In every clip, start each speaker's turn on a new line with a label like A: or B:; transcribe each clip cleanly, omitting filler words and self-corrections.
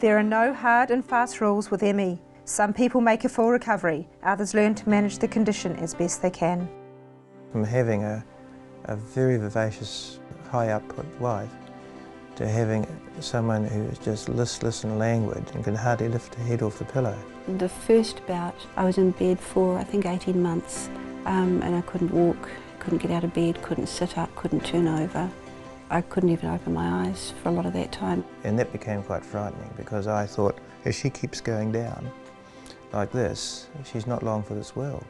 A: There are no hard and fast rules with ME. Some people make a full recovery, others learn to manage the condition as best they can.
B: From having a very vivacious, high output wife to having someone who is just listless and languid and can hardly lift her head off the pillow.
C: The first bout, I was in bed for I think 18 months and I couldn't walk, couldn't get out of bed, couldn't sit up, couldn't turn over. I couldn't even open my eyes for a lot of that time.
B: And that became quite frightening because I thought, if she keeps going down like this, she's not long for this world.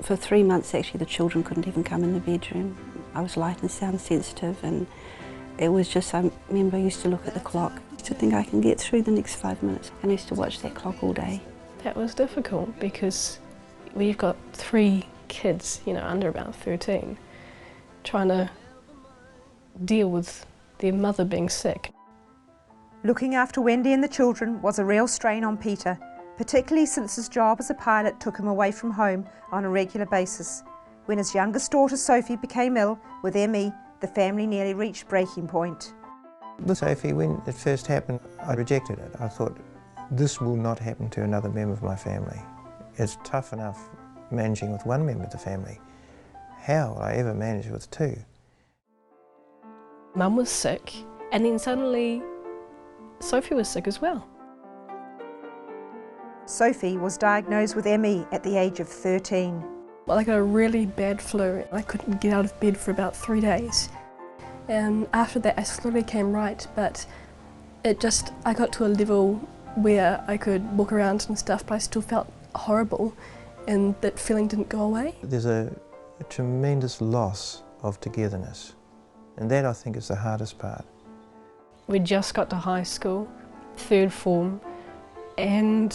C: For 3 months actually the children couldn't even come in the bedroom. I was light and sound sensitive and it was just, I remember I used to look at the clock. I used to think I can get through the next 5 minutes. And I used to watch that clock all day.
D: That was difficult because we've got 3 kids, you know, under about 13, trying to deal with their mother being sick.
A: Looking after Wendy and the children was a real strain on Peter, particularly since his job as a pilot took him away from home on a regular basis. When his youngest daughter Sophie became ill with ME, the family nearly reached breaking point.
B: With Sophie, when it first happened, I rejected it. I thought, this will not happen to another member of my family. It's tough enough managing with one member of the family. How will I ever manage with 2?
D: Mum was sick, and then suddenly Sophie was sick as well.
A: Sophie was diagnosed with ME at the age of 13.
D: Well, I got a really bad flu. I couldn't get out of bed for about 3 days. And after that I slowly came right, but I got to a level where I could walk around and stuff, but I still felt horrible and that feeling didn't go away.
B: There's a tremendous loss of togetherness, and that I think is the hardest part.
D: We just got to high school, 3rd form, and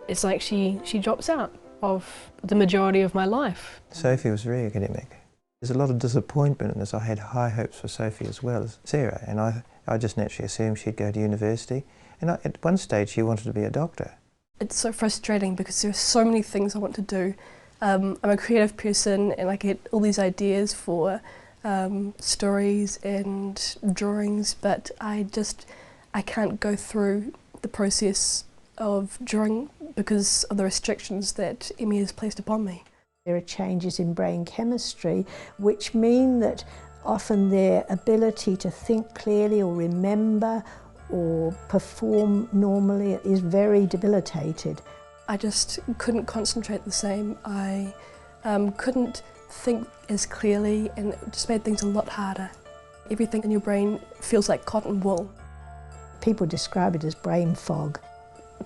D: it's like she drops out of the majority of my life.
B: Sophie was very academic. There's a lot of disappointment in this. I had high hopes for Sophie as well as Sarah, and I just naturally assumed she'd go to university. And at one stage she wanted to be a doctor.
D: It's so frustrating because there are so many things I want to do. I'm a creative person and I get all these ideas for stories and drawings, but I can't go through the process of drawing because of the restrictions that ME has placed upon me.
E: There are changes in brain chemistry which mean that often their ability to think clearly or remember or perform normally is very debilitated.
D: I just couldn't concentrate the same. I couldn't think as clearly, and it just made things a lot harder. Everything in your brain feels like cotton wool.
E: People describe it as brain fog.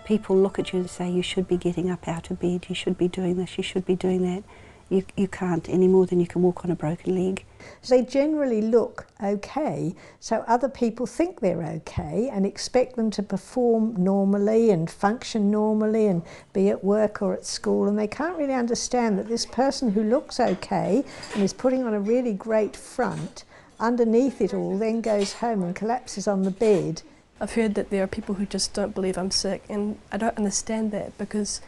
C: People look at you and say you should be getting up out of bed, you should be doing this, you should be doing that. You can't any more than you can walk on a broken leg.
E: They generally look okay, so other people think they're okay and expect them to perform normally and function normally and be at work or at school, and they can't really understand that this person who looks okay and is putting on a really great front, underneath it all then goes home and collapses on the bed.
D: I've heard that there are people who just don't believe I'm sick, and I don't understand that because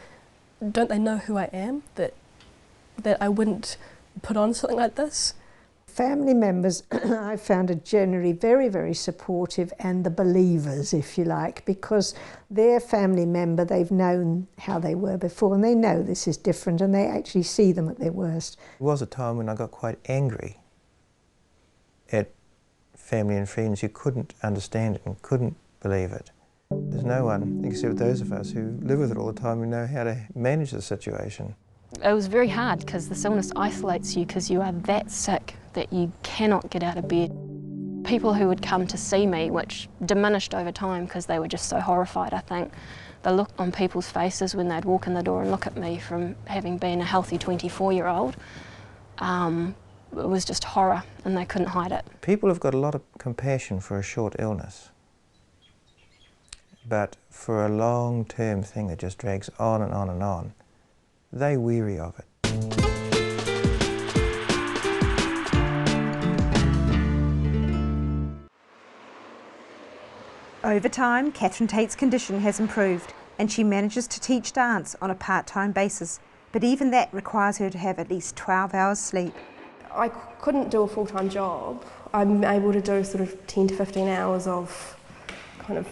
D: don't they know who I am, that I wouldn't put on something like this?
E: Family members I found are generally very, very supportive, and the believers, if you like, because their family member, they've known how they were before and they know this is different and they actually see them at their worst.
B: There was a time when I got quite angry at family and friends who couldn't understand it and couldn't believe it. There's no one, except those of us who live with it all the time, who know how to manage the situation.
F: It was very hard because this illness isolates you because you are that sick that you cannot get out of bed. People who would come to see me, which diminished over time because they were just so horrified, I think. The look on people's faces when they'd walk in the door and look at me from having been a healthy 24-year-old, it was just horror and they couldn't hide it. People have got a lot of compassion for a short illness, but for a long-term thing that just drags on and on and on, they weary of it.
A: Over time, Catherine Tate's condition has improved and she manages to teach dance on a part-time basis, but even that requires her to have at least 12 hours sleep.
D: I couldn't do a full-time job. I'm able to do sort of 10 to 15 hours of kind of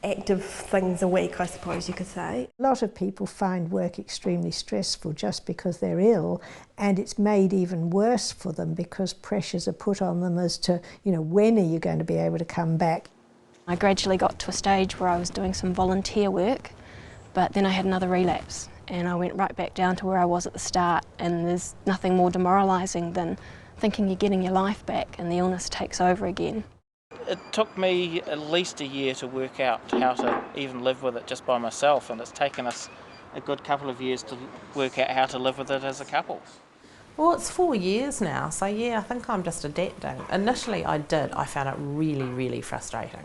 G: active things a week, I suppose you could say.
E: A lot of people find work extremely stressful just because they're ill, and it's made even worse for them because pressures are put on them as to, when are you going to be able to come back?
F: I gradually got to a stage where I was doing some volunteer work, but then I had another relapse and I went right back down to where I was at the start, and there's nothing more demoralising than thinking you're getting your life back and the illness takes over again.
H: It took me at least a year to work out how to even live with it just by myself, and it's taken us a good couple of years to work out how to live with it as a couple.
I: Well, it's 4 years now, so yeah, I think I'm just adapting. Initially I found it really, really frustrating.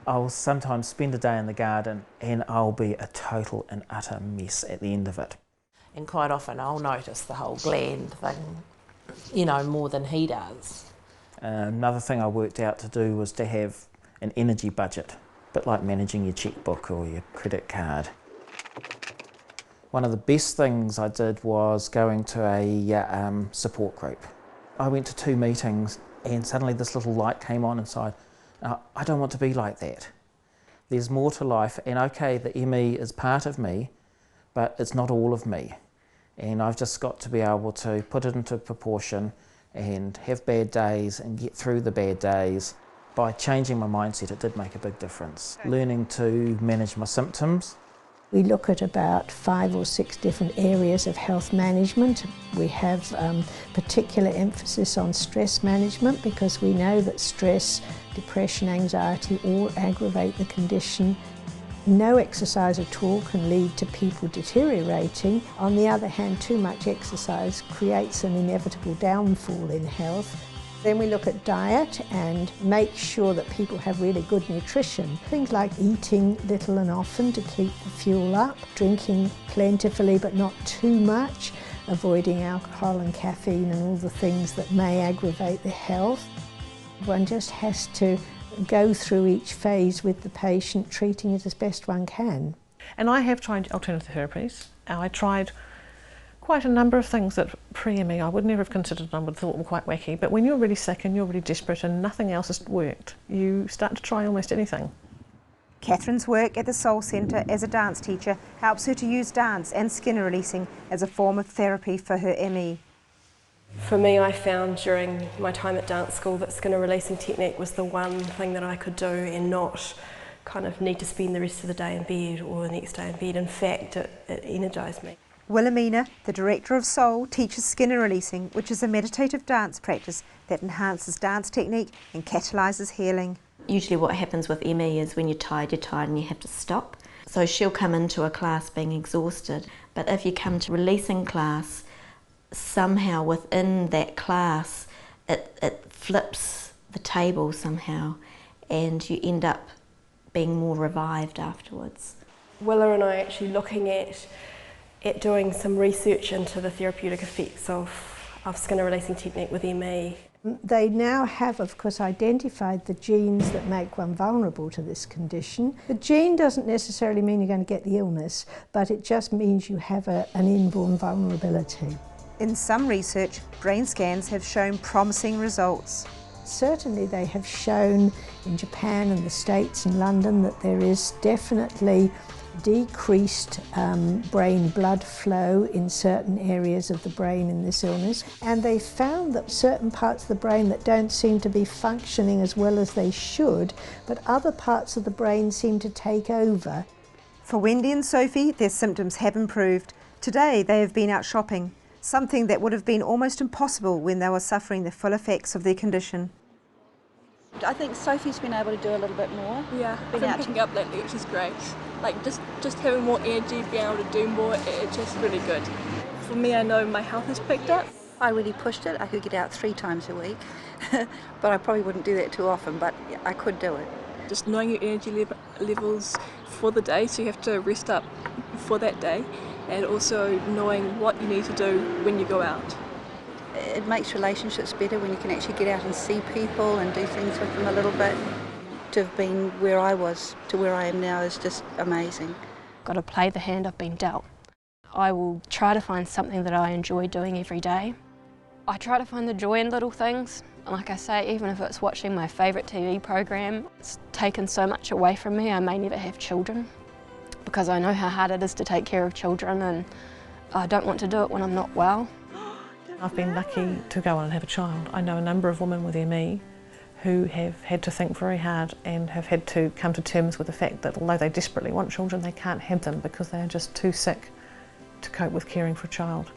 H: I'll sometimes spend a day in the garden and I'll be a total and utter mess at the end of it.
I: And quite often I'll notice the whole gland thing, more than he does.
H: Another thing I worked out to do was to have an energy budget, a bit like managing your checkbook or your credit card. One of the best things I did was going to a support group. I went to 2 meetings and suddenly this little light came on inside. I don't want to be like that. There's more to life, and okay, the ME is part of me, but it's not all of me. And I've just got to be able to put it into proportion and have bad days and get through the bad days. By changing my mindset, it did make a big difference. Learning to manage my symptoms.
E: We look at about 5 or 6 different areas of health management. We have particular emphasis on stress management because we know that stress, depression, anxiety all aggravate the condition. No exercise at all can lead to people deteriorating. On the other hand, too much exercise creates an inevitable downfall in health. Then we look at diet and make sure that people have really good nutrition. Things like eating little and often to keep the fuel up, drinking plentifully but not too much, avoiding alcohol and caffeine and all the things that may aggravate the health. One just has to go through each phase with the patient, treating it as best one can.
J: And I have tried alternative therapies. I tried quite a number of things that pre-ME I would never have considered and I would have thought were quite wacky, but when you're really sick and you're really desperate and nothing else has worked, you start to try almost anything.
A: Catherine's work at the Soul Centre as a dance teacher helps her to use dance and skin releasing as a form of therapy for her ME.
G: For me, I found during my time at dance school that skin releasing technique was the one thing that I could do and not kind of need to spend the rest of the day in bed or the next day in bed. In fact, it energised me.
A: Wilhelmina, the director of Soul, teaches skin releasing, which is a meditative dance practice that enhances dance technique and catalyses healing.
K: Usually what happens with ME is when you're tired and you have to stop. So she'll come into a class being exhausted, but if you come to releasing class, somehow within that class it flips the table somehow and you end up being more revived afterwards.
G: Willa and I are actually looking at doing some research into the therapeutic effects of skin releasing technique with ME.
E: They now have, of course, identified the genes that make one vulnerable to this condition. The gene doesn't necessarily mean you're going to get the illness, but it just means you have an inborn vulnerability.
A: In some research, brain scans have shown promising results.
E: Certainly they have shown in Japan and the States and London that there is definitely decreased brain blood flow in certain areas of the brain in this illness, and they found that certain parts of the brain that don't seem to be functioning as well as they should, but other parts of the brain seem to take over.
A: For Wendy and Sophie, their symptoms have improved. Today they have been out shopping, something that would have been almost impossible when they were suffering the full effects of their condition.
L: I think Sophie's been able to do a little bit more.
D: Yeah, I've been picking up lately, which is great. Like just having more energy, being able to do more, it's just really good. For me, I know my health has picked up.
L: I really pushed it. I could get out 3 times a week, but I probably wouldn't do that too often, but I could do it.
D: Just knowing your energy levels for the day, so you have to rest up for that day, and also knowing what you need to do when you go out.
L: It makes relationships better when you can actually get out and see people and do things with them a little bit. To have been where I was to where I am now is just amazing.
F: Got to play the hand I've been dealt. I will try to find something that I enjoy doing every day. I try to find the joy in little things. Like I say, even if it's watching my favourite TV program, it's taken so much away from me. I may never have children because I know how hard it is to take care of children, and I don't want to do it when I'm not well.
J: I've been lucky to go on and have a child. I know a number of women with ME who have had to think very hard and have had to come to terms with the fact that although they desperately want children, they can't have them because they are just too sick to cope with caring for a child.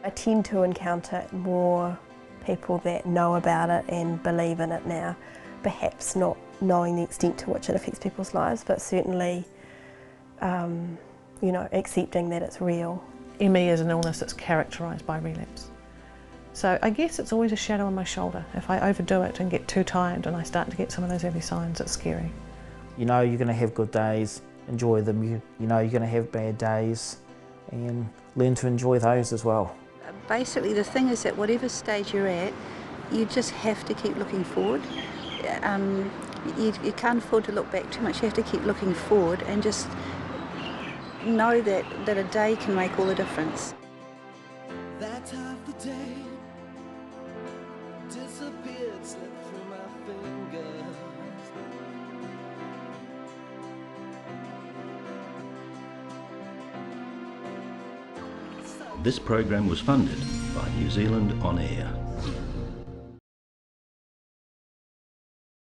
M: I tend to encounter more people that know about it and believe in it now, perhaps not knowing the extent to which it affects people's lives, but certainly you know, accepting that it's real.
J: ME is an illness that's characterised by relapse. So I guess it's always a shadow on my shoulder. If I overdo it and get too tired and I start to get some of those early signs, it's scary.
H: You know you're going to have good days, enjoy them. You know you're going to have bad days, and learn to enjoy those as well.
L: Basically, the thing is that whatever stage you're at, you just have to keep looking forward. You can't afford to look back too much. You have to keep looking forward and just know that a day can make all the difference.
N: That half the day disappeared, slipped through my fingers.
O: This program was funded by New Zealand On Air.